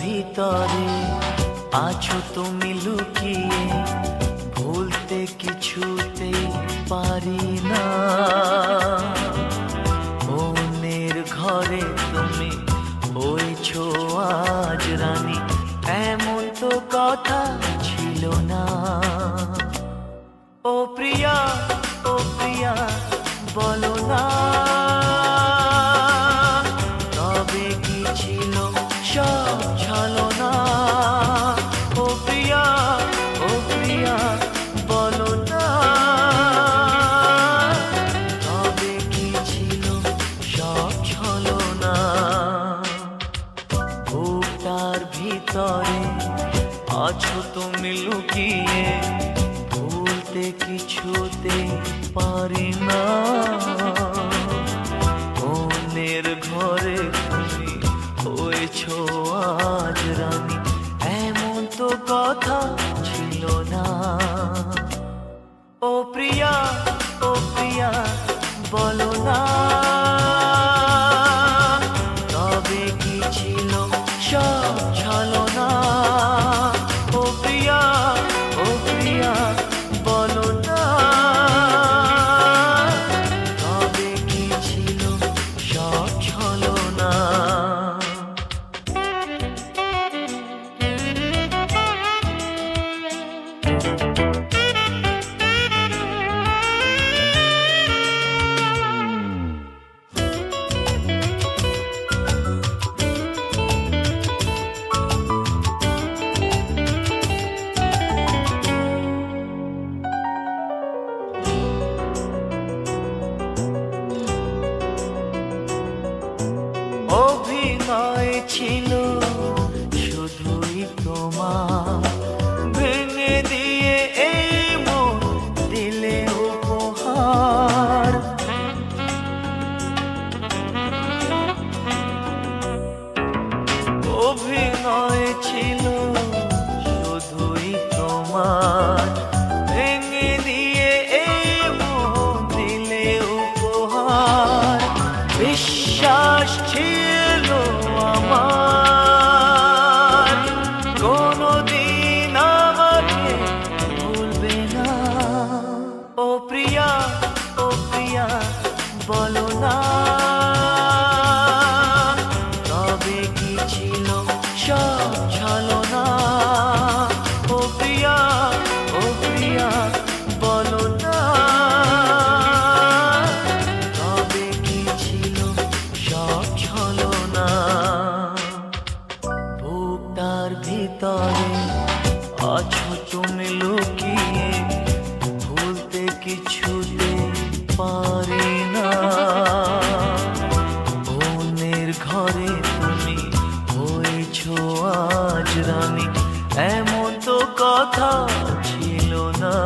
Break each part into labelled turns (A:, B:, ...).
A: ভিতরে আছো তুমি লুকিয়ে, ভুলতে কিছুতেই পারি না। মনের ঘরে তুমি হয়েছো আজ রানী, এমন তো কথা ছিল না। ও প্রিয়া, ও প্রিয়া, বলো না তবে কি ছিল সব ছলনা। ও প্রিয়া, ও প্রিয়া, বলো না তবে কি ছিল সব ছলনা। বুকটার ভিতরে আছো তুমি লুকিয়ে, ভুলতে কিছুতে পারি না। মনের ঘরে তুমি হয়েছো আজ রানী, এমন তো কথা ছিল না। ও প্রিয়া, ও প্রিয়া, বলো না তবে কি ছিল সব ছলনা। ও প্রিয়া, ও প্রিয়া, বলো না তবে কি ছিল সব ছলনা। অভিনয় ছিল শুধুই তোমার, ভেঙে দিয়ে এই মন দিলে উপহার। অভিনয় ছিল শুধুই তোমার, ভেঙে দিয়ে এই মন দিলে উপহার। বিশ্বাস ছিল আমার কোনদিন আমাকে ভুলবে না। ও প্রিয়া, ও প্রিয়া, বলো না তবে কি ছিল সব ছলনা। ও প্রিয়া, ও প্রিয়া, বলো না তবে কি ছিল সব ছলনা। বুকটার ভিতরে আছো তুমি লুকিয়ে, ভুলতে কিছুতে পারি না। মনের ঘরে তুমি হয়েছো আজ রানী, এমন তো কথা ছিল না।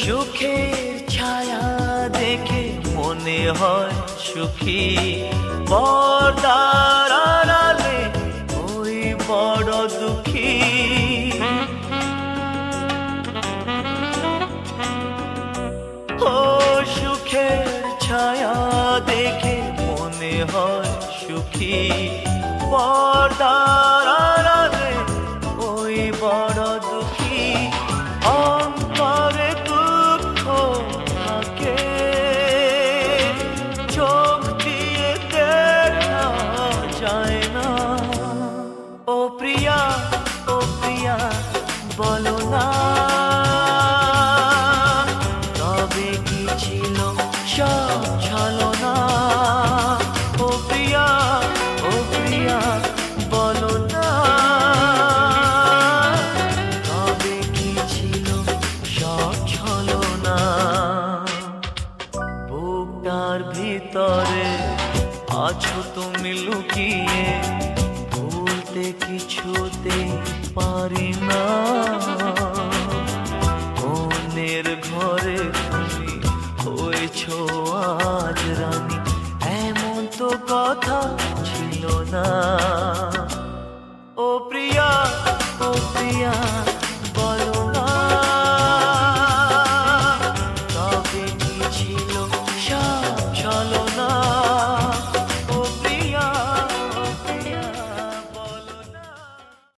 A: সুখের ছায়া দেখে মনে হয় সুখী, পর্দার আড়ালে ওই বড় দুঃখী। ও সুখের ছায়া দেখে মনে হয় সুখী, পর্দার আড়ালে ওই বড় দুঃখী। অন্তরে দুঃখ থাকে, চোখ দিয়ে দেখা যায় না। ও প্রিয়া, ও প্রিয়া, বলো না তবে কি ছিল সব ছলনা। ও প্রিয়া, ও প্রিয়া, বলো না ভিতরে আছো তুমি লুকিয়ে, ভুলতে কিছুতে পারি না।